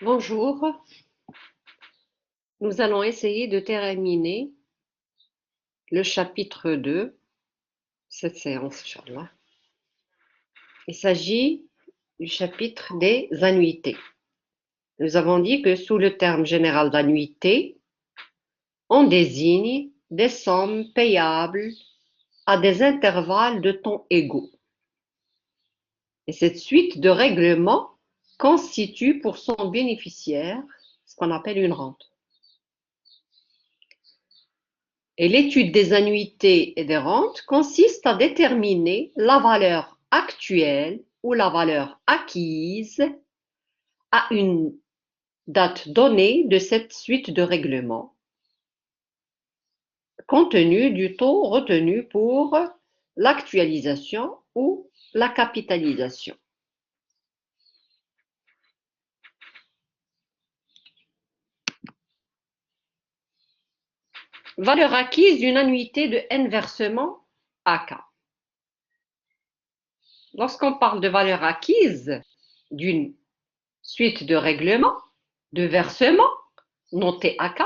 Bonjour, nous allons essayer de terminer le chapitre 2, cette séance, Inch'Allah. Il s'agit du chapitre des annuités. Nous avons dit que sous le terme général d'annuité, on désigne des sommes payables à des intervalles de temps égaux. Et cette suite de règlements constitue pour son bénéficiaire ce qu'on appelle une rente. Et l'étude des annuités et des rentes consiste à déterminer la valeur actuelle ou la valeur acquise à une date donnée de cette suite de règlements, compte tenu du taux retenu pour l'actualisation ou la capitalisation. Valeur acquise d'une annuité de n versements AK. Lorsqu'on parle de valeur acquise d'une suite de règlements, de versements, notés AK,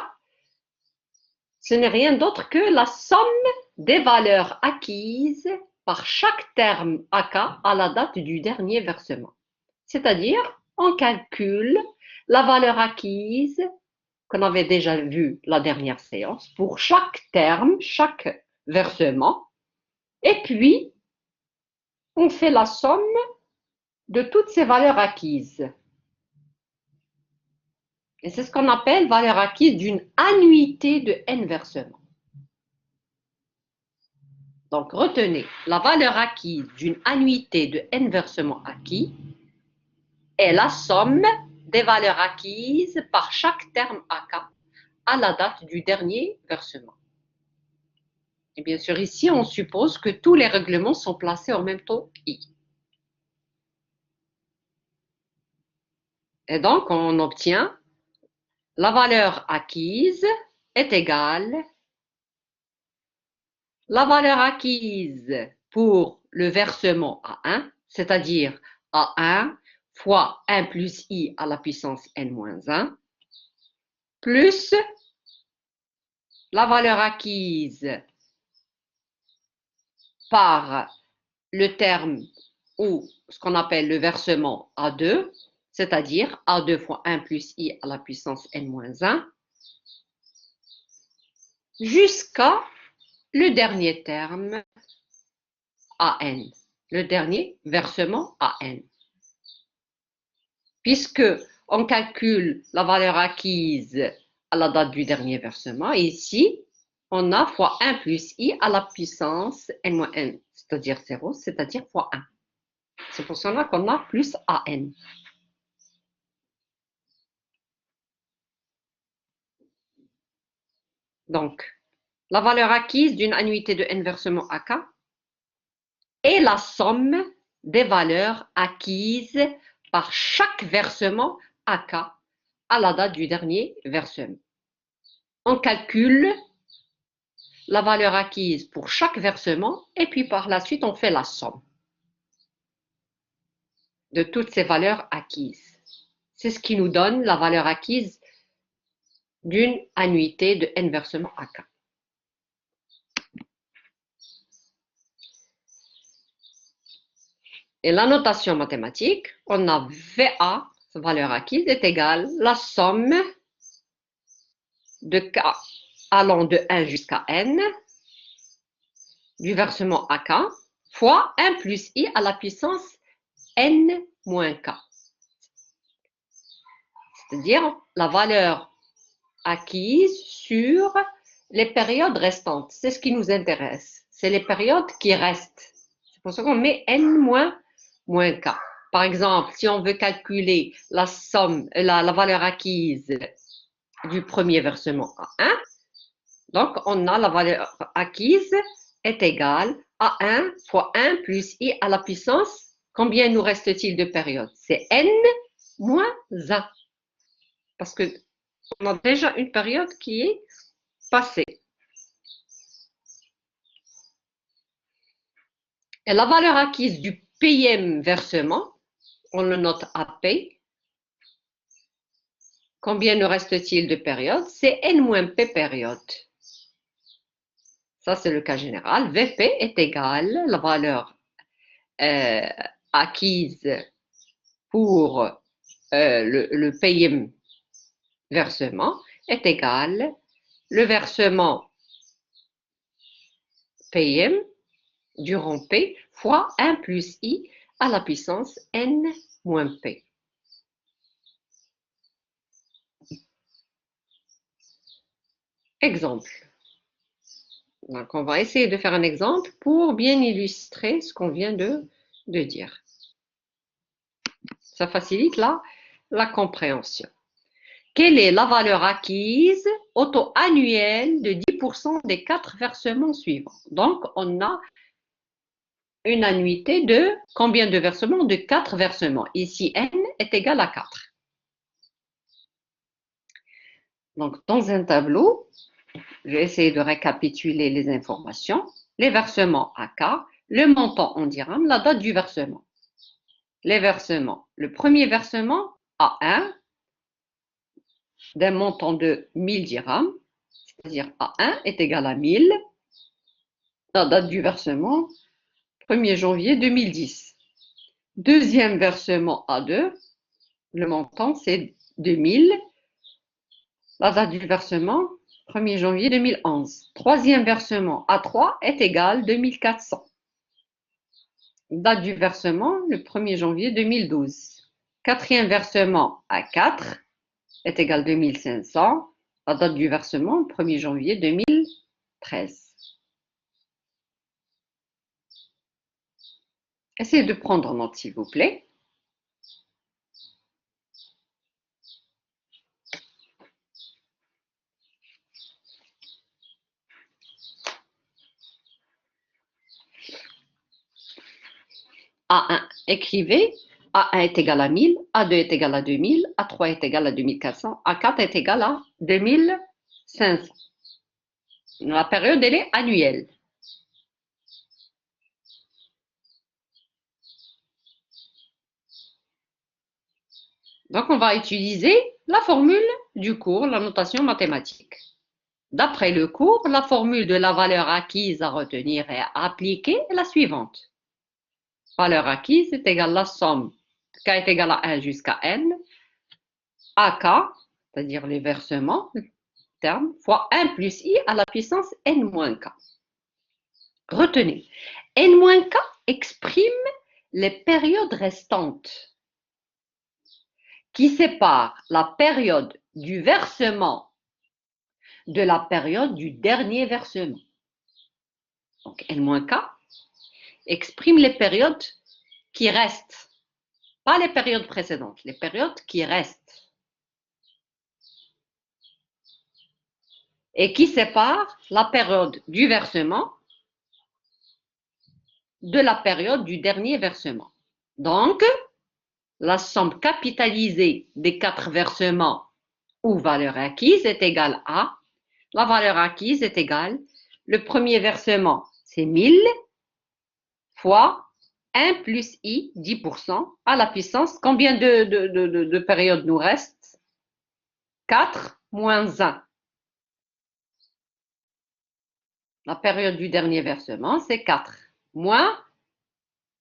ce n'est rien d'autre que la somme des valeurs acquises par chaque terme AK à la date du dernier versement. C'est-à-dire, on calcule la valeur acquise qu'on avait déjà vu la dernière séance pour chaque terme, chaque versement, et puis on fait la somme de toutes ces valeurs acquises. Et c'est ce qu'on appelle valeur acquise d'une annuité de n versements. Donc, retenez, la valeur acquise d'une annuité de n versements acquis est la somme des valeurs acquises par chaque terme AK à la date du dernier versement. Et bien sûr, ici, on suppose que tous les règlements sont placés en même temps I. Et donc, on obtient la valeur acquise est égale la valeur acquise pour le versement A1, c'est-à-dire A1 fois 1 plus I à la puissance n-1, plus la valeur acquise par le terme ou ce qu'on appelle le versement A2, c'est-à-dire A2 fois 1 plus I à la puissance n-1, jusqu'à le dernier terme AN, le dernier versement AN. Puisque on calcule la valeur acquise à la date du dernier versement, et ici, on a fois 1 plus I à la puissance n-1, c'est-à-dire 0, c'est-à-dire fois 1. C'est pour cela qu'on a plus AN. Donc, la valeur acquise d'une annuité de n versements AK est la somme des valeurs acquises par chaque versement AK à la date du dernier versement. On calcule la valeur acquise pour chaque versement et puis par la suite, on fait la somme de toutes ces valeurs acquises. C'est ce qui nous donne la valeur acquise d'une annuité de n versements AK. Et la notation mathématique, on a VA, valeur acquise, est égale la somme de K allant de 1 jusqu'à N du versement AK fois 1 plus I à la puissance N moins K. C'est-à-dire la valeur acquise sur les périodes restantes. C'est ce qui nous intéresse. C'est les périodes qui restent. C'est pour ça qu'on met N moins K. Par exemple, si on veut calculer la somme, la valeur acquise du premier versement à 1, donc on a la valeur acquise est égale à 1 fois 1 plus I à la puissance. Combien nous reste-t-il de périodes? C'est N moins 1. Parce que on a déjà une période qui est passée. Et la valeur acquise du PM versement, on le note AP, Combien nous reste-t-il de périodes? C'est n moins p périodes. Ça, c'est le cas général. Vp est égal, la valeur acquise pour le payé versement est égal le versement payé durant P fois 1 plus I à la puissance N moins P. Exemple. Donc, on va essayer de faire un exemple pour bien illustrer ce qu'on vient de dire. Ça facilite la compréhension. Quelle est la valeur acquise au taux annuel de 10% des 4 versements suivants? Donc, on a une annuité de combien de versements? De 4 versements. Ici, n est égal à 4. Donc, dans un tableau, je vais essayer de récapituler les informations. Les versements AK, le montant en dirhams, la date du versement. Les versements. Le premier versement, A1, d'un montant de 1000 dirhams, c'est-à-dire A1 est égal à 1000. La date du versement, 1er janvier 2010. Deuxième versement A2, le montant c'est 2000. La date du versement, 1er janvier 2011. Troisième versement A3 est égal 2400. Date du versement, le 1er janvier 2012. Quatrième versement A4 est égal 2500. La date du versement, 1er janvier 2013. Essayez de prendre note, s'il vous plaît. A1, écrivez. A1 est égal à 1000, A2 est égal à 2000, A3 est égal à 2400, A4 est égal à 2500. La période, elle est annuelle. Donc, on va utiliser la formule du cours, la notation mathématique. D'après le cours, la formule de la valeur acquise à retenir et à appliquer est la suivante. Valeur acquise est égale à la somme K est égal à 1 jusqu'à N, AK, c'est-à-dire les versements, terme, fois 1 plus I à la puissance N-K. Retenez, N-K exprime les périodes restantes qui séparent la période du versement de la période du dernier versement. Donc, N-K exprime les périodes qui restent, pas les périodes précédentes, les périodes qui restent et qui séparent la période du versement de la période du dernier versement. Donc, la somme capitalisée des 4 versements ou valeur acquise est égale à, la valeur acquise est égale, le premier versement, c'est 1000 fois 1 plus I, 10%, à la puissance, combien de périodes nous reste? 4 moins 1. La période du dernier versement, c'est 4, moins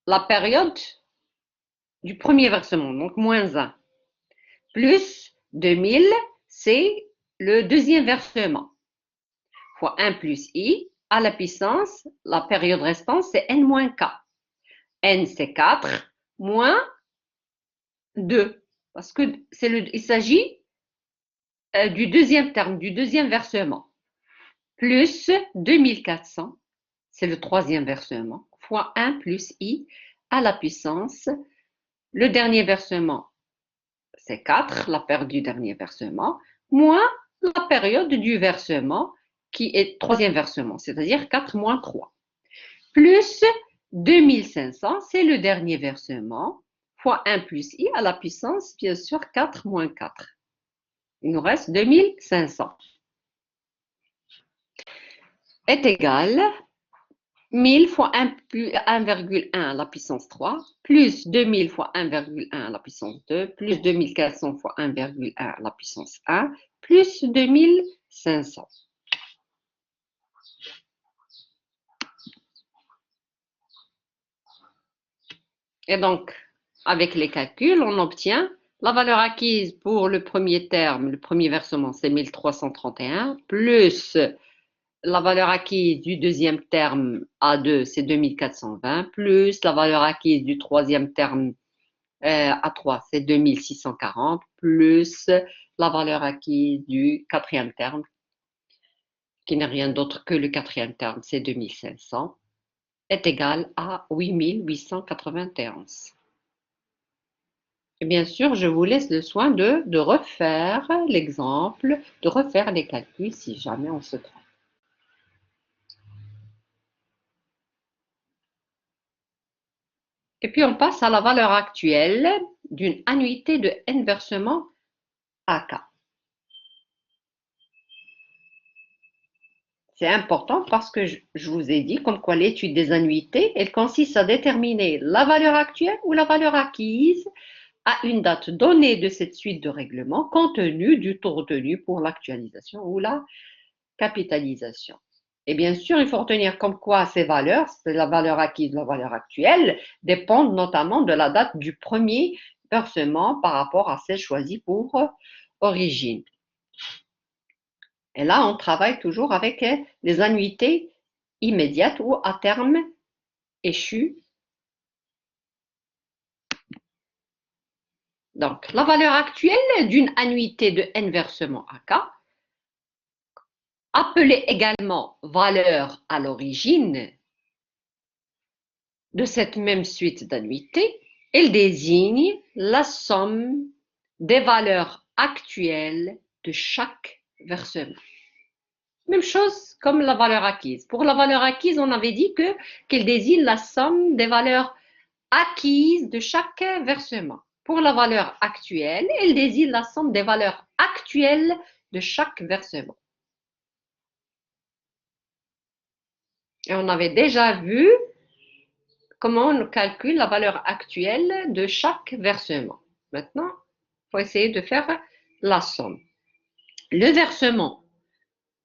la période du premier versement, donc moins 1, plus 2000, c'est le deuxième versement, fois 1 plus I, à la puissance, la période restante, c'est N moins K. N, c'est 4, moins 2, parce que il s'agit du deuxième terme, du deuxième versement, plus 2400, c'est le troisième versement, fois 1 plus I, à la puissance, le dernier versement, c'est 4, la période du dernier versement, moins la période du versement, qui est troisième versement, c'est-à-dire 4 moins 3, plus 2500, c'est le dernier versement, fois 1 plus I à la puissance, bien sûr, 4 moins 4. Il nous reste 2500. Est égal, 1000 fois 1,1 à la puissance 3, plus 2000 fois 1,1 à la puissance 2, plus 2400 fois 1,1 à la puissance 1, plus 2500. Et donc, avec les calculs, on obtient la valeur acquise pour le premier terme, le premier versement, c'est 1331, plus la valeur acquise du deuxième terme A2, c'est 2420, plus la valeur acquise du troisième terme A3, c'est 2640, plus la valeur acquise du quatrième terme, qui n'est rien d'autre que le quatrième terme, c'est 2500, est égal à 8891. Et bien sûr, je vous laisse le soin de refaire l'exemple, de refaire les calculs si jamais on se trompe. Et puis on passe à la valeur actuelle d'une annuité de n versements AK. C'est important parce que je vous ai dit comme quoi l'étude des annuités, elle consiste à déterminer la valeur actuelle ou la valeur acquise à une date donnée de cette suite de règlements compte tenu du taux retenu pour l'actualisation ou la capitalisation. Et bien sûr, il faut retenir comme quoi ces valeurs, c'est la valeur acquise, la valeur actuelle, dépendent notamment de la date du premier versement par rapport à celle choisie pour origine. Et là, on travaille toujours avec les annuités immédiates ou à terme échu. Donc, la valeur actuelle d'une annuité de n versements AK, appelée également valeur à l'origine de cette même suite d'annuités, elle désigne la somme des valeurs actuelles de chaque versement. Même chose comme la valeur acquise. Pour la valeur acquise, on avait dit qu'elle désigne la somme des valeurs acquises de chaque versement. Pour la valeur actuelle, elle désigne la somme des valeurs actuelles de chaque versement. Et on avait déjà vu comment on calcule la valeur actuelle de chaque versement. Maintenant, il faut essayer de faire la somme. Le versement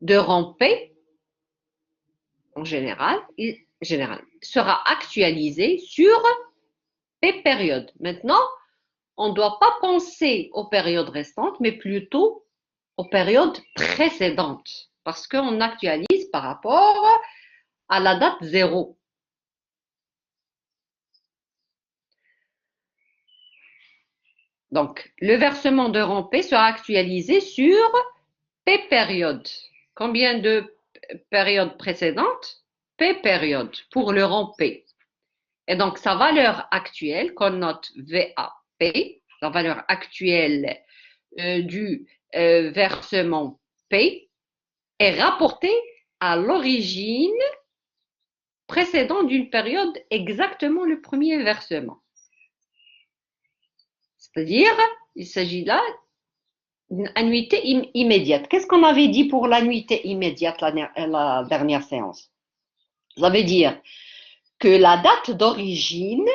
de rang P, en général, sera actualisé sur P périodes. Maintenant, on ne doit pas penser aux périodes restantes, mais plutôt aux périodes précédentes, parce qu'on actualise par rapport à la date 0. Donc, le versement de rang P sera actualisé sur P période. Combien de périodes précédentes? P période pour le rang P. Et donc, sa valeur actuelle, qu'on note VAP, la valeur actuelle du versement P, est rapportée à l'origine précédente d'une période exactement le premier versement. C'est-à-dire, il s'agit là d'une annuité immédiate. Qu'est-ce qu'on avait dit pour l'annuité immédiate la dernière séance? Ça veut dire que la date d'origine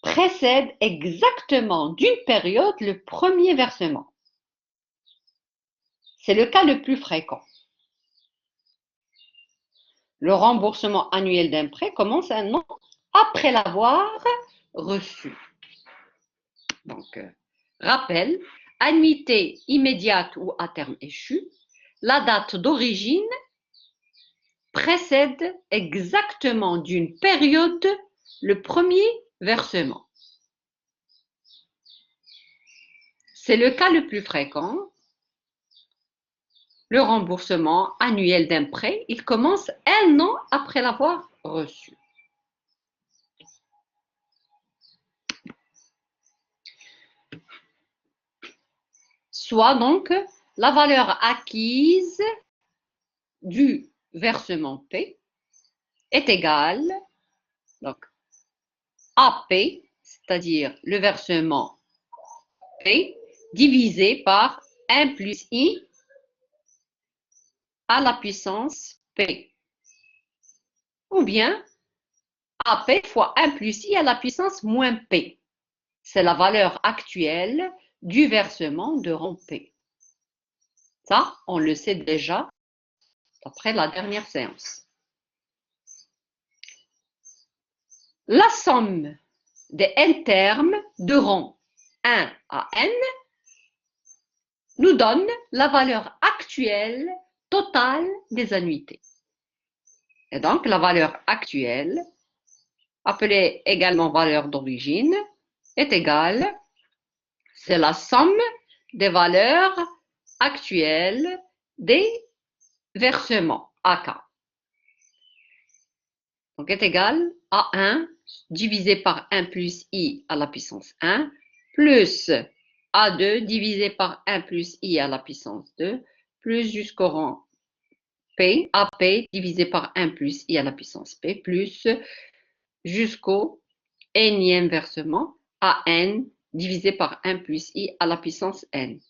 précède exactement d'une période le premier versement. C'est le cas le plus fréquent. Le remboursement annuel d'un prêt commence un an après l'avoir reçu. Donc, rappel, annuité immédiate ou à terme échu, la date d'origine précède exactement d'une période le premier versement. C'est le cas le plus fréquent. Le remboursement annuel d'un prêt, il commence un an après l'avoir reçu. Soit donc la valeur acquise du versement P est égale donc AP, c'est-à-dire le versement P, divisé par 1 plus I à la puissance P. Ou bien AP fois 1 plus I à la puissance moins P. C'est la valeur actuelle du versement de rang P. Ça, on le sait déjà après la dernière séance. La somme des n termes de rang 1 à n nous donne la valeur actuelle totale des annuités. Et donc, la valeur actuelle, appelée également valeur d'origine, est égale, c'est la somme des valeurs actuelles des versements AK. Donc, est égal à 1 divisé par 1 plus I à la puissance 1 plus A2 divisé par 1 plus I à la puissance 2 plus jusqu'au rang P, AP divisé par 1 plus I à la puissance P plus jusqu'au nème versement AN divisé par 1 plus I à la puissance N.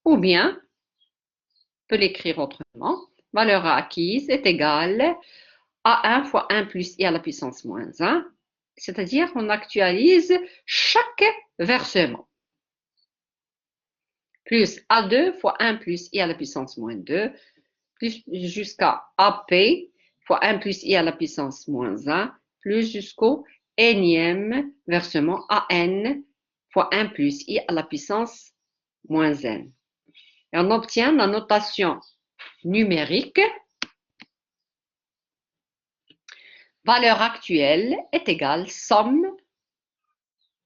Ou bien, on peut l'écrire autrement, valeur acquise est égale à 1 fois 1 plus I à la puissance moins 1, c'est-à-dire on actualise chaque versement. Plus A2 fois 1 plus I à la puissance moins 2, plus jusqu'à AP fois 1 plus I à la puissance moins 1, plus jusqu'au nème versement AN fois 1 plus I à la puissance moins N. Et on obtient la notation numérique. Valeur actuelle est égale somme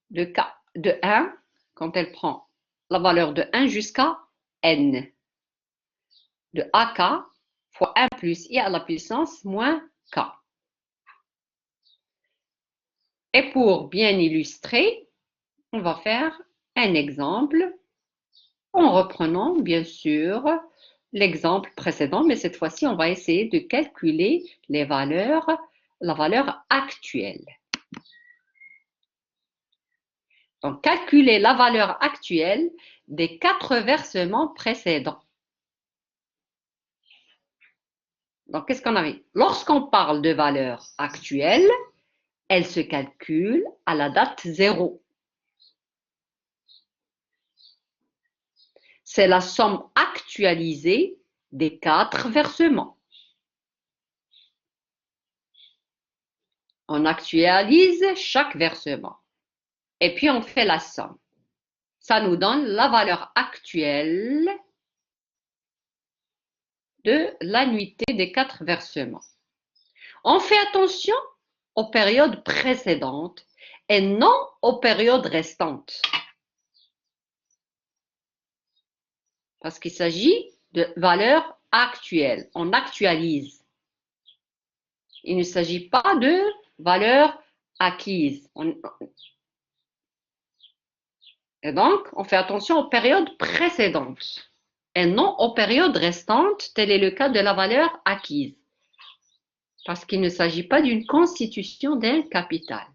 de 1 quand elle prend la valeur de 1 jusqu'à n de AK fois 1 plus I à la puissance moins K. Et pour bien illustrer, on va faire un exemple en reprenant bien sûr l'exemple précédent, mais cette fois-ci, on va essayer de calculer les valeurs, la valeur actuelle. Donc, calculer la valeur actuelle des 4 versements précédents. Donc, qu'est-ce qu'on avait? Lorsqu'on parle de valeur actuelle, elle se calcule à la date 0. C'est la somme actualisée des 4 versements. On actualise chaque versement. Et puis, on fait la somme. Ça nous donne la valeur actuelle de l'annuité des 4 versements. On fait attention aux périodes précédentes et non aux périodes restantes. Parce qu'il s'agit de valeurs actuelles. On actualise. Il ne s'agit pas de valeurs acquises. Et donc, on fait attention aux périodes précédentes et non aux périodes restantes, tel est le cas de la valeur acquise. Parce qu'il ne s'agit pas d'une constitution d'un capital.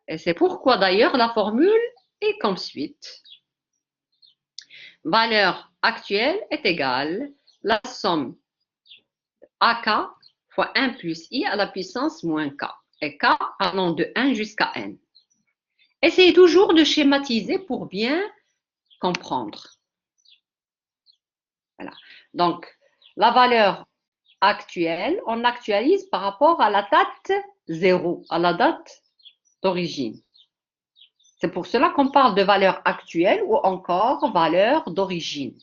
Et c'est pourquoi d'ailleurs la formule est comme suite. Valeur actuelle est égale la somme AK fois 1 plus I à la puissance moins K. Et K allant de 1 jusqu'à N. Essayez toujours de schématiser pour bien comprendre. Voilà. Donc, la valeur actuelle, on actualise par rapport à la date 0, à la date d'origine. C'est pour cela qu'on parle de valeur actuelle ou encore valeur d'origine.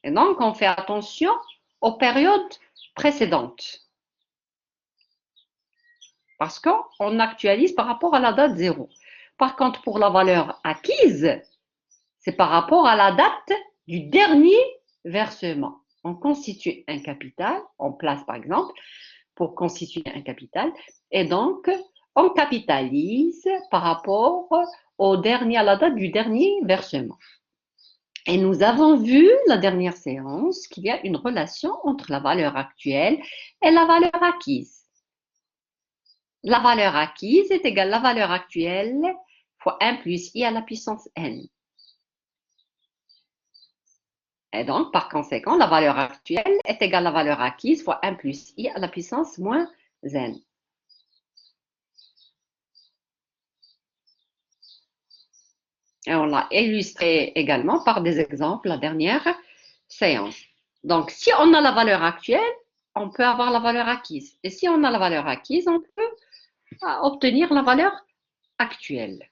Et donc, on fait attention aux périodes précédentes. Parce qu'on actualise par rapport à la date 0. Par contre, pour la valeur acquise, c'est par rapport à la date du dernier versement. On constitue un capital, on place par exemple, pour constituer un capital, et donc on capitalise par rapport à la date du dernier versement. Et nous avons vu la dernière séance qu'il y a une relation entre la valeur actuelle et la valeur acquise. La valeur acquise est égale à la valeur actuelle fois 1 plus I à la puissance n. Et donc, par conséquent, la valeur actuelle est égale à la valeur acquise fois 1 plus I à la puissance moins Zen. Et on l'a illustré également par des exemples la dernière séance. Donc, si on a la valeur actuelle, on peut avoir la valeur acquise. Et si on a la valeur acquise, on peut obtenir la valeur actuelle.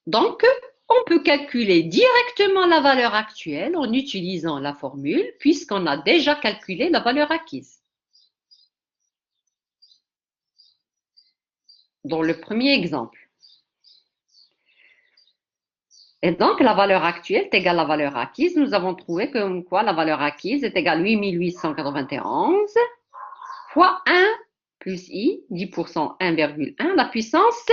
Donc, on peut calculer directement la valeur actuelle en utilisant la formule, puisqu'on a déjà calculé la valeur acquise. Dans le premier exemple. Et donc, la valeur actuelle est égale à la valeur acquise. Nous avons trouvé que quoi la valeur acquise est égale à 8891 fois 1 plus i, 10%, 1,1, la puissance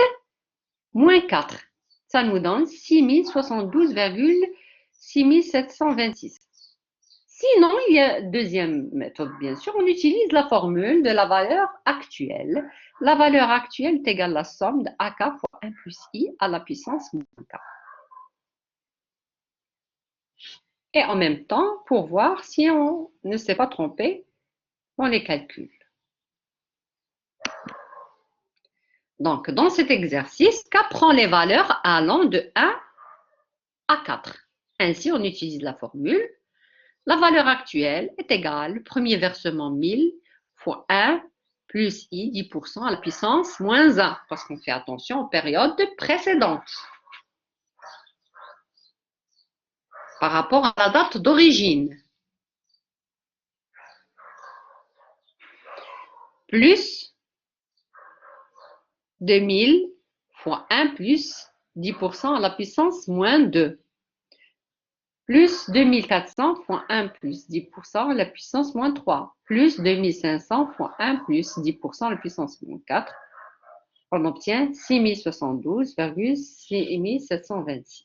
moins 4. Ça nous donne 6072,6726. Sinon, il y a une deuxième méthode, bien sûr. On utilise la formule de la valeur actuelle. La valeur actuelle est égale à la somme de AK fois 1 plus i à la puissance moins 4. Et en même temps, pour voir si on ne s'est pas trompé, on les calcule. Donc, dans cet exercice, K prend les valeurs allant de 1 à 4. Ainsi, on utilise la formule. La valeur actuelle est égale, premier versement 1000 fois 1 plus i, 10% à la puissance moins 1, parce qu'on fait attention aux périodes précédentes. Par rapport à la date d'origine. Plus 2000 fois 1 plus 10% à la puissance moins 2. Plus 2400 fois 1 plus 10% à la puissance moins 3. Plus 2500 fois 1 plus 10% à la puissance moins 4. On obtient 6072,6726.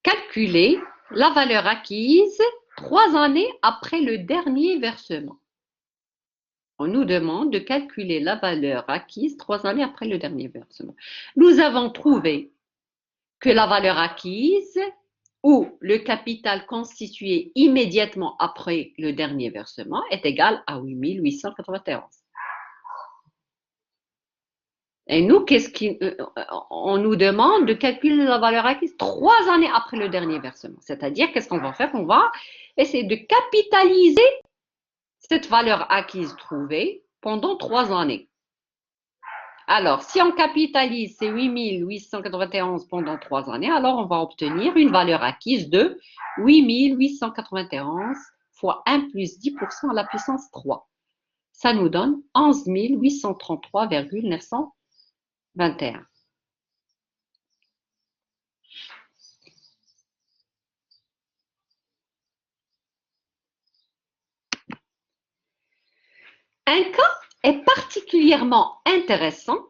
Calculer la valeur acquise 3 années après le dernier versement. On nous demande de calculer la valeur acquise 3 années après le dernier versement. Nous avons trouvé que la valeur acquise ou le capital constitué immédiatement après le dernier versement est égal à 8891. Et nous, on nous demande de calculer la valeur acquise 3 années après le dernier versement. C'est-à-dire, qu'est-ce qu'on va faire? On va essayer de capitaliser cette valeur acquise trouvée pendant 3 années. Alors, si on capitalise ces 8891 pendant 3 années, alors on va obtenir une valeur acquise de 8891 fois 1 plus 10% à la puissance 3. Ça nous donne 11 833,921. Un cas est particulièrement intéressant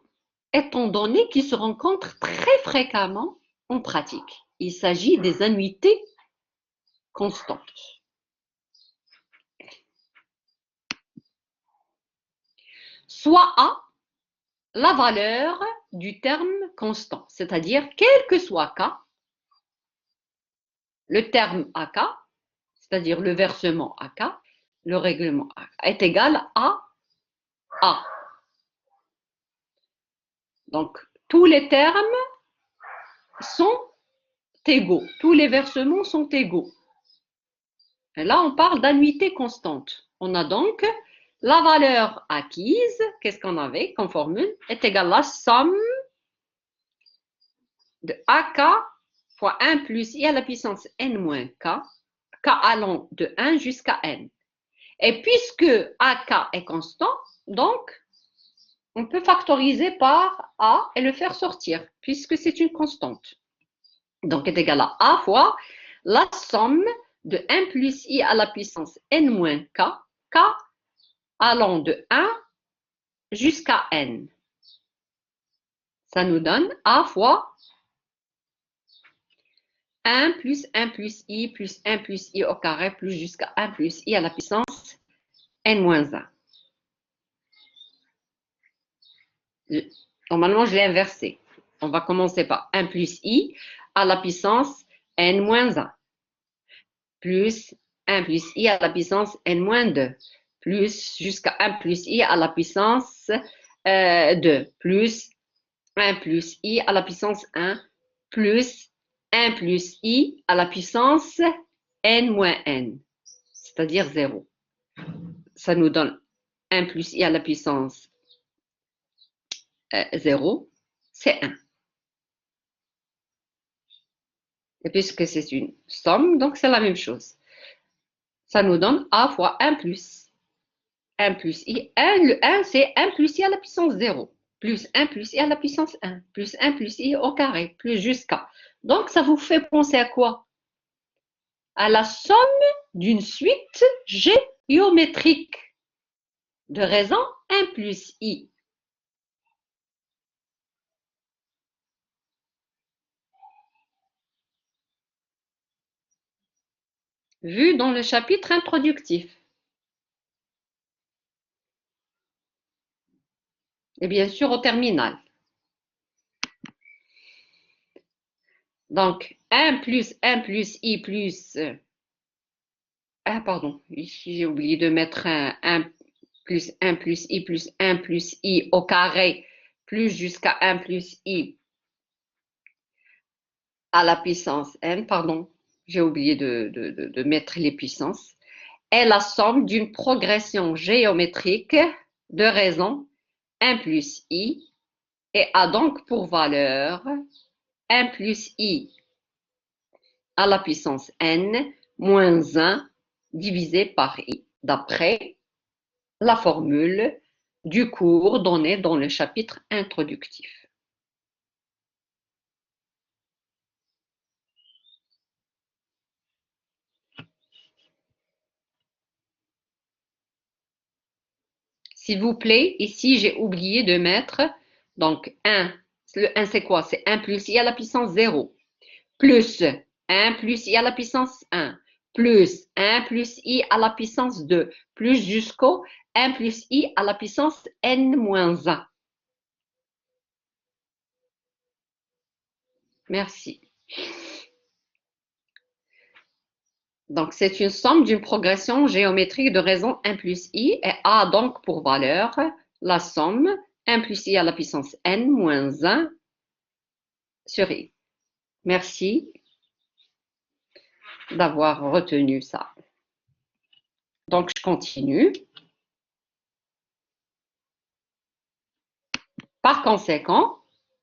étant donné qu'il se rencontre très fréquemment en pratique. Il s'agit des annuités constantes. Soit A, la valeur du terme constant, c'est-à-dire quel que soit K, le terme AK, c'est-à-dire le versement AK, le règlement AK, est égal à A. Donc, tous les termes sont égaux, tous les versements sont égaux. Et là, on parle d'annuité constante. On a donc la valeur acquise, qu'est-ce qu'on avait comme formule, est égale à la somme de AK fois 1 plus I à la puissance n moins K, K allant de 1 jusqu'à N. Et puisque AK est constant, donc, on peut factoriser par A et le faire sortir, puisque c'est une constante. Donc, est égal à A fois la somme de 1 plus I à la puissance n moins K, K allant de 1 jusqu'à N. Ça nous donne A fois 1 plus 1 plus I plus 1 plus I au carré plus jusqu'à 1 plus I à la puissance n moins 1. Normalement, je l'ai inversé. On va commencer par 1 plus i à la puissance n moins 1, plus 1 plus i à la puissance n moins 2, plus jusqu'à 1 plus i à la puissance 2, plus 1 plus i à la puissance 1, plus 1 plus i à la puissance n moins n, c'est-à-dire 0. Ça nous donne 1 plus i à la puissance 0, c'est 1. Et puisque c'est une somme, donc c'est la même chose. Ça nous donne a fois 1 plus. 1 plus i. 1, le 1, c'est 1 plus i à la puissance 0, plus 1 plus i à la puissance 1, plus 1 plus i au carré, plus jusqu'à. Donc, ça vous fait penser à quoi? À la somme d'une suite géométrique de raisons 1 plus i. Vu dans le chapitre introductif. Et bien sûr au terminal. Donc, 1 plus i plus... Ah, pardon, ici j'ai oublié de mettre un 1 plus 1 plus i plus 1 plus i au carré, plus jusqu'à 1 plus i à la puissance n, pardon, j'ai oublié de mettre les puissances, est la somme d'une progression géométrique de raison 1 plus i et a donc pour valeur 1 plus i à la puissance n moins 1 divisé par i, d'après la formule du cours donné dans le chapitre introductif. S'il vous plaît, ici j'ai oublié de mettre donc 1. Le 1 c'est quoi? C'est 1 plus i à la puissance 0, plus 1 plus i à la puissance 1, plus 1 plus i à la puissance 2, plus jusqu'au 1 plus i à la puissance n moins 1. Merci. Donc, c'est une somme d'une progression géométrique de raison 1 plus i et a donc pour valeur la somme 1 plus i à la puissance n moins 1 sur i. Merci d'avoir retenu ça. Donc, je continue. Par conséquent,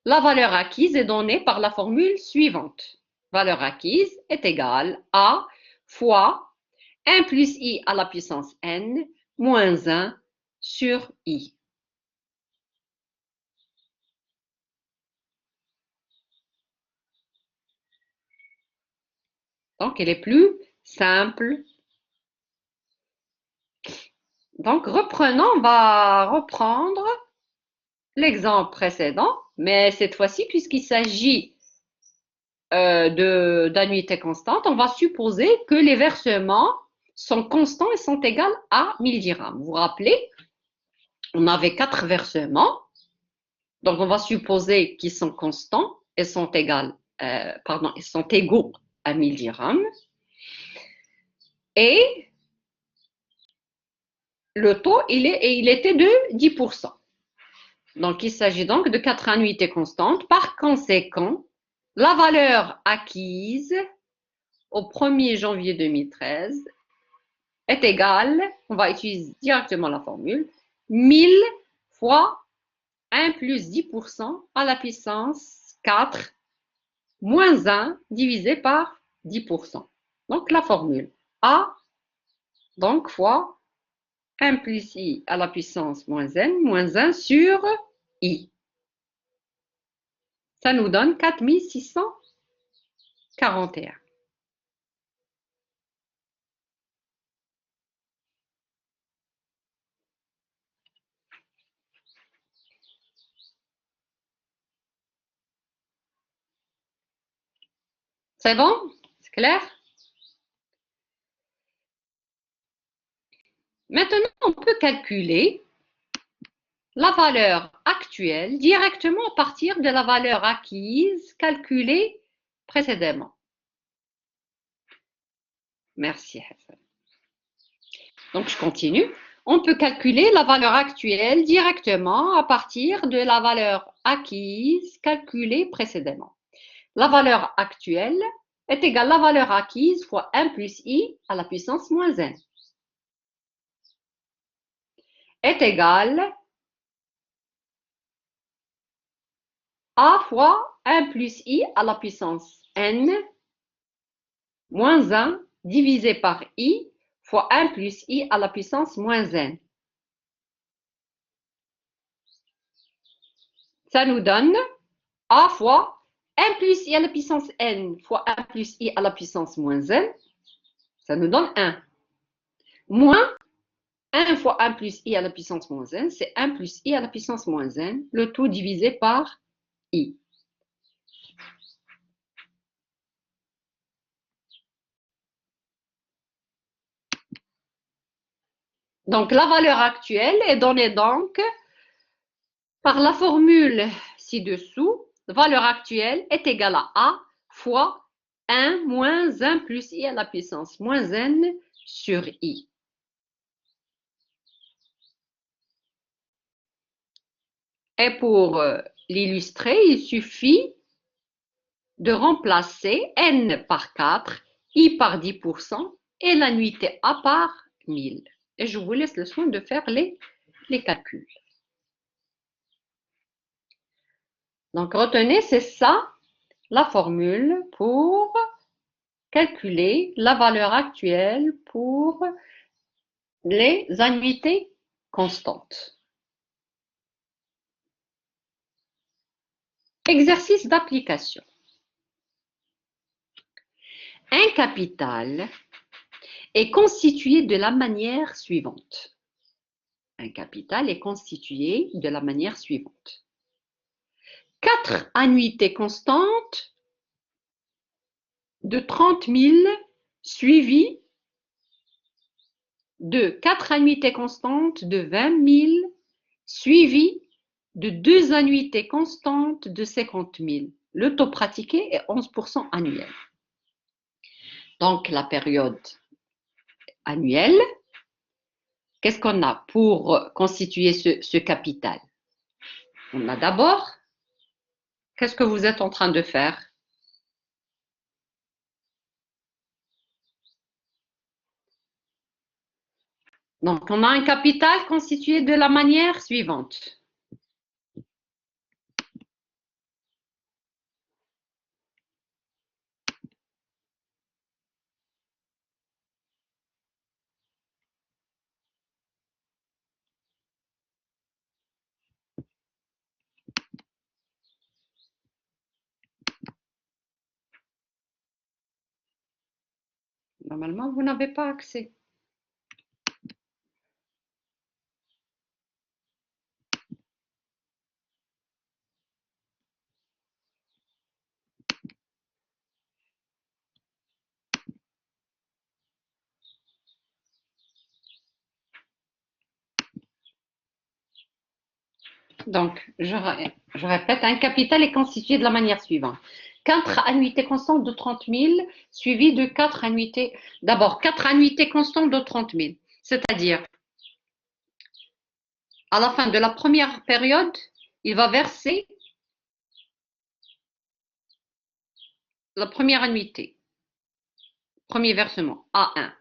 la valeur acquise est donnée par la formule suivante. Valeur acquise est égale à fois 1 plus i à la puissance n moins 1 sur i. Donc, elle est plus simple. Donc, reprenons, on va reprendre l'exemple précédent, mais cette fois-ci, puisqu'il s'agit d'annuités constantes, on va supposer que les versements sont constants et sont égaux à 1000 dirhams. Vous vous rappelez, on avait 4 versements, donc on va supposer qu'ils sont constants et sont ils sont égaux à 1000 dirhams. Et le taux, il était de 10%. Donc, il s'agit donc de 4 annuités constantes. Par conséquent, la valeur acquise au 1er janvier 2013 est égale, on va utiliser directement la formule, 1000 fois 1 plus 10% à la puissance 4 moins 1 divisé par 10%. Donc, la formule A, donc, fois 1 plus I à la puissance moins N moins 1 sur I. Ça nous donne 4641. C'est bon? C'est clair? Maintenant, on peut calculer la valeur actuelle directement à partir de la valeur acquise calculée précédemment. Merci, Hassan. Donc, je continue. On peut calculer la valeur actuelle directement à partir de la valeur acquise calculée précédemment. La valeur actuelle est égale à la valeur acquise fois 1 plus i à la puissance moins n est égale a fois 1 plus i à la puissance n moins 1 divisé par i fois 1 plus i à la puissance moins n. Ça nous donne a fois 1 plus i à la puissance n fois 1 plus i à la puissance moins n. Ça nous donne 1. Moins 1 fois 1 plus i à la puissance moins n, c'est 1 plus i à la puissance moins n, le tout divisé par i. Donc, la valeur actuelle est donnée donc par la formule ci-dessous. Valeur actuelle est égale à A fois 1 moins 1 plus I à la puissance moins N sur I. Et pour l'illustrer, il suffit de remplacer N par 4, I par 10% et la nuitée A par 1000. Et je vous laisse le soin de faire les calculs. Donc, retenez, c'est ça la formule pour calculer la valeur actuelle pour les annuités constantes. Exercice d'application. Un capital est constitué de la manière suivante. Un capital est constitué de la manière suivante. 4 annuités constantes de 30 000 suivies de 4 annuités constantes de 20 000 suivies de 2 annuités constantes de 50 000. Le taux pratiqué est 11% annuel. Donc, la période annuelle, qu'est-ce qu'on a pour constituer ce capital? On a d'abord, qu'est-ce que vous êtes en train de faire? Donc, on a un capital constitué de la manière suivante. Normalement, vous n'avez pas accès. Donc, je répète, un capital est constitué de la manière suivante. 4 annuités constantes de 30 000 suivies de 4 annuités. D'abord, 4 annuités constantes de 30 000. C'est-à-dire, à la fin de la première période, il va verser la première annuité, premier versement, A1,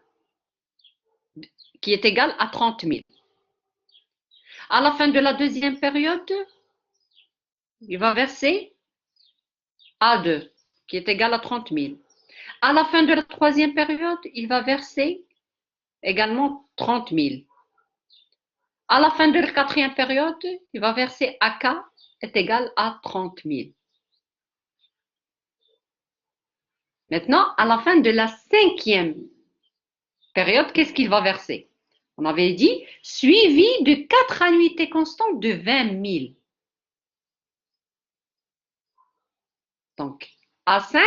qui est égal à 30 000. À la fin de la deuxième période, il va verser A2, qui est égal à 30 000. À la fin de la troisième période, il va verser également 30 000. À la fin de la quatrième période, il va verser AK est égal à 30 000. Maintenant, à la fin de la cinquième période, qu'est-ce qu'il va verser? On avait dit suivi de 4 annuités constantes de 20 000. Donc, A5,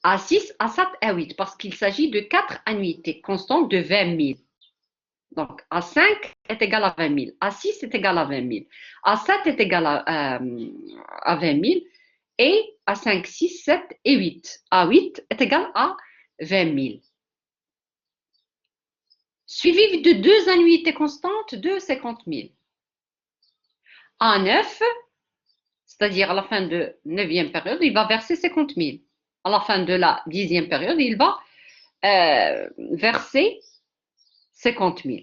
A6, A7, A8, parce qu'il s'agit de 4 annuités constantes de 20 000. Donc, A5, est égal à 20 000. A6 est égal à 20 000. A7 est égal à 20 000. Et A5, 6, 7 et 8. A8 est égal à 20 000. Suivi de deux annuités constantes de 50 000. A9, c'est-à-dire à la fin de 9e période, il va verser 50 000. À la fin de la 10e période, il va verser 50 000.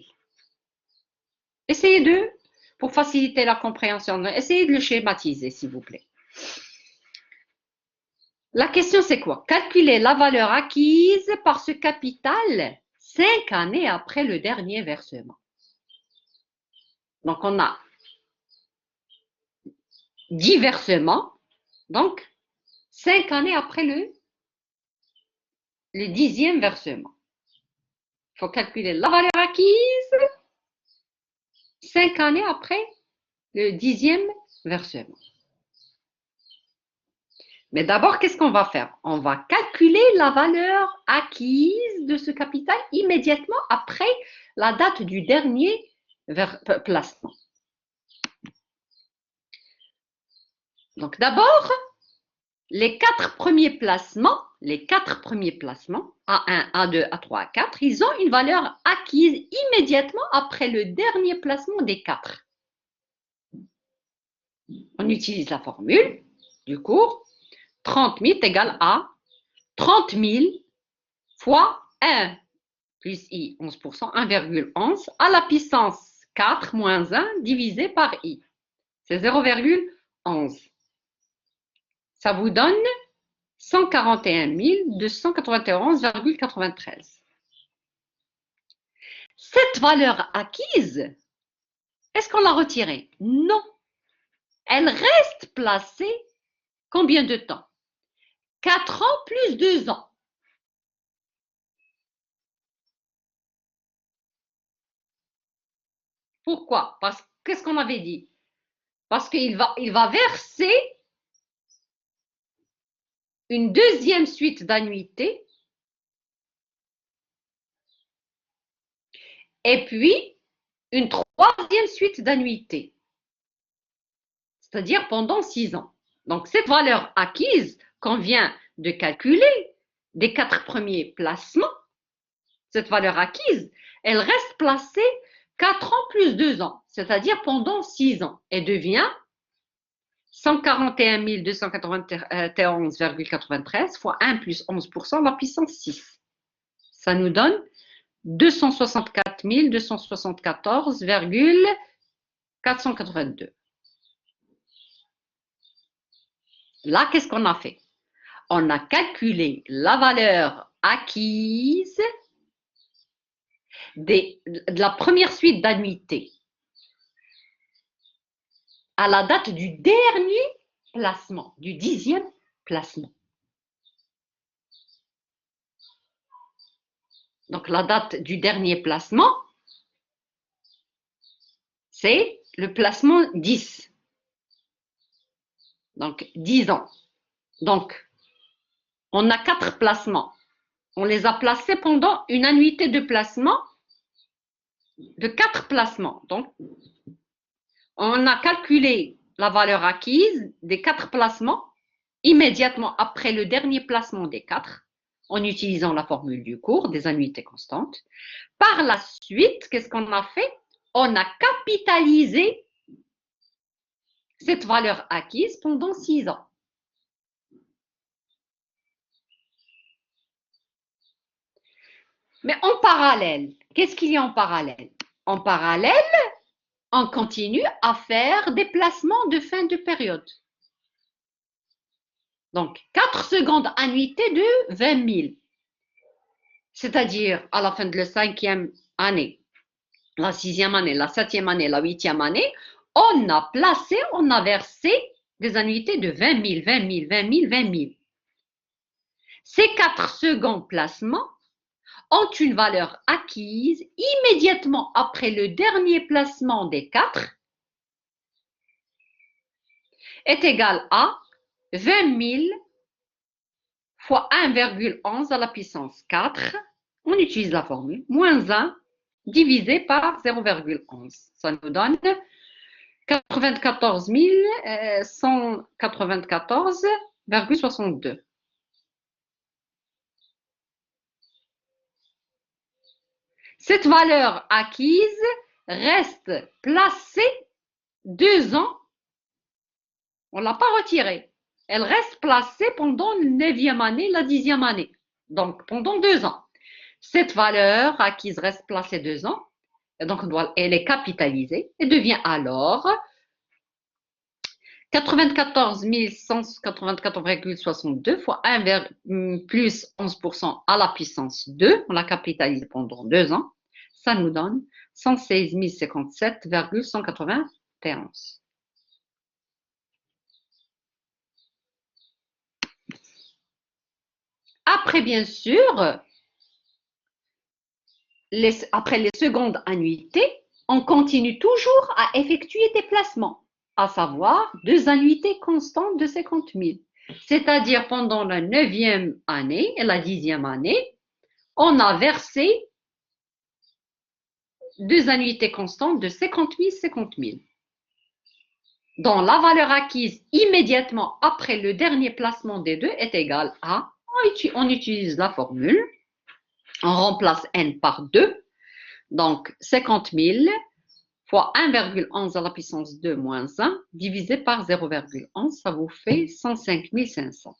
Essayez pour faciliter la compréhension, essayez de le schématiser, s'il vous plaît. La question, c'est quoi? Calculer la valeur acquise par ce capital 5 années après le dernier versement. Donc, on a 10 versements, donc 5 années après le 10e versement. Il faut calculer la valeur acquise 5 années après le 10e versement. Mais d'abord, qu'est-ce qu'on va faire? On va calculer la valeur acquise de ce capital immédiatement après la date du dernier placement. Donc d'abord, les quatre premiers placements, A1, A2, A3, A4, ils ont une valeur acquise immédiatement après le dernier placement des 4. On utilise la formule du cours. 30 000 est égal à 30 000 fois 1 plus I, 11%, 1,11 à la puissance 4 moins 1 divisé par I. C'est 0,11. Ça vous donne 141 291,93. Cette valeur acquise, est-ce qu'on l'a retirée? Non. Elle reste placée combien de temps? 4 ans plus 2 ans. Pourquoi? Parce qu'est-ce qu'on avait dit? Parce qu'il va verser une deuxième suite d'annuités et puis une troisième suite d'annuités, c'est-à-dire pendant 6 ans. Donc, cette valeur acquise qu'on vient de calculer des 4 premiers placements, cette valeur acquise, elle reste placée 4 ans plus 2 ans, c'est-à-dire pendant 6 ans, et devient 141 291,93 fois 1 plus 11%, la puissance 6. Ça nous donne 264 274,482. Là, qu'est-ce qu'on a fait? On a calculé la valeur acquise de la première suite d'annuités à la date du dernier placement, du 10e placement. Donc, la date du dernier placement, c'est le placement 10. Donc, 10 ans. Donc, on a 4 placements. On les a placés pendant une annuité de placement de 4 placements. Donc, on a calculé la valeur acquise des 4 placements immédiatement après le dernier placement des 4 en utilisant la formule du cours des annuités constantes. Par la suite, qu'est-ce qu'on a fait? On a capitalisé cette valeur acquise pendant 6 ans. Mais en parallèle, qu'est-ce qu'il y a en parallèle? En parallèle, on continue à faire des placements de fin de période. Donc, 4 secondes annuités de 20 000. C'est-à-dire, à la fin de la 5e année, la 6e année, la 7e année, la 8e année, on a versé des annuités de 20 000, 20 000, 20 000, 20 000. Ces 4 seconds placements ont une valeur acquise immédiatement après le dernier placement des 4 est égal à 20 000 fois 1,11 à la puissance 4, on utilise la formule, moins 1 divisé par 0,11. Ça nous donne 94 194,62. Cette valeur acquise reste placée 2 ans. On ne l'a pas retirée. Elle reste placée pendant la 9e année, la 10e année. Donc, pendant 2 ans. Cette valeur acquise reste placée 2 ans. Et donc, elle est capitalisée et devient alors 94 194,62 fois 1 plus 11% à la puissance 2. On l'a capitalisé pendant 2 ans. Ça nous donne 116 057,191. Après, bien sûr, après les secondes annuités, on continue toujours à effectuer des placements, à savoir 2 annuités constantes de 50 000. C'est-à-dire pendant la 9e année et la 10e année, on a versé 2 annuités constantes de 50 000, 50 000. dont la valeur acquise immédiatement après le dernier placement des deux est égale à, on utilise la formule, on remplace n par 2, donc 50 000 fois 1,11 à la puissance 2 moins 1 divisé par 0,11, ça vous fait 105 500.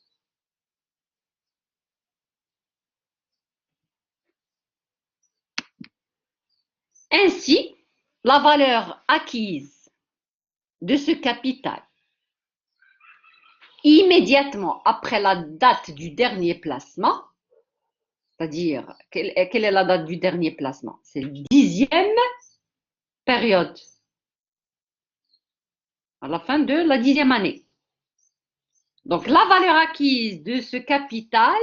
Ainsi, la valeur acquise de ce capital immédiatement après la date du dernier placement, c'est-à-dire, quelle est la date du dernier placement? C'est le 10e période, à la fin de la 10e année. Donc, la valeur acquise de ce capital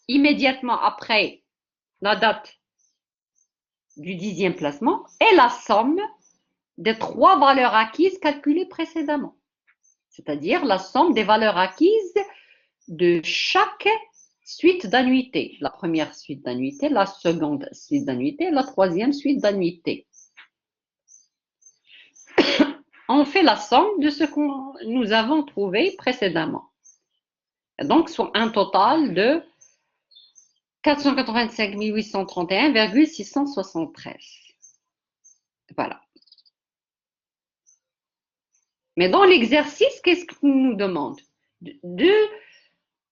immédiatement après la date du 10e placement est la somme des 3 valeurs acquises calculées précédemment, c'est-à-dire la somme des valeurs acquises de chaque suite d'annuités. La première suite d'annuités, la seconde suite d'annuités, la troisième suite d'annuités. On fait la somme de ce que nous avons trouvé précédemment. Donc, soit un total de 485 831,673. Voilà. Mais dans l'exercice, qu'est-ce qu'on nous demande? De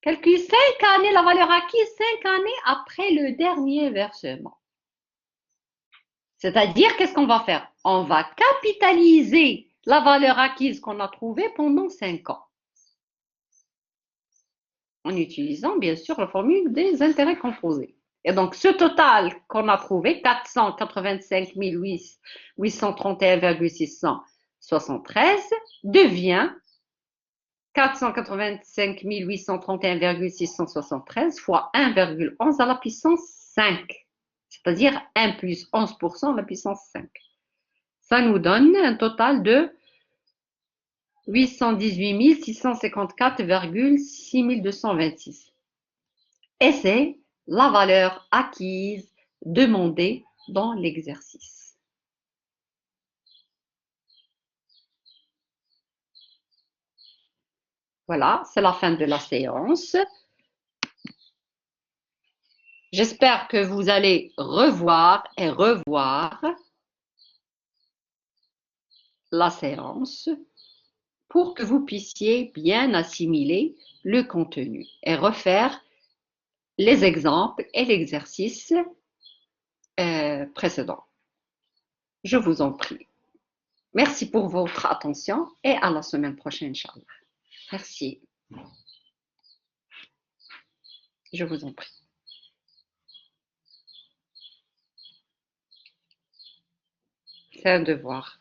calculer 5 années, la valeur acquise 5 années après le dernier versement. C'est-à-dire, qu'est-ce qu'on va faire? On va capitaliser la valeur acquise qu'on a trouvée pendant 5 ans. En utilisant, bien sûr, la formule des intérêts composés. Et donc, ce total qu'on a trouvé, 485 831,673, devient 485 831,673 fois 1,11 à la puissance 5, c'est-à-dire 1 plus 11% à la puissance 5. Ça nous donne un total de 818 654,6226. Et c'est la valeur acquise demandée dans l'exercice. Voilà, c'est la fin de la séance. J'espère que vous allez revoir et revoir la séance pour que vous puissiez bien assimiler le contenu et refaire les exemples et l'exercice précédent. Je vous en prie. Merci pour votre attention et à la semaine prochaine, Inch'Allah. Merci. Je vous en prie. C'est un devoir.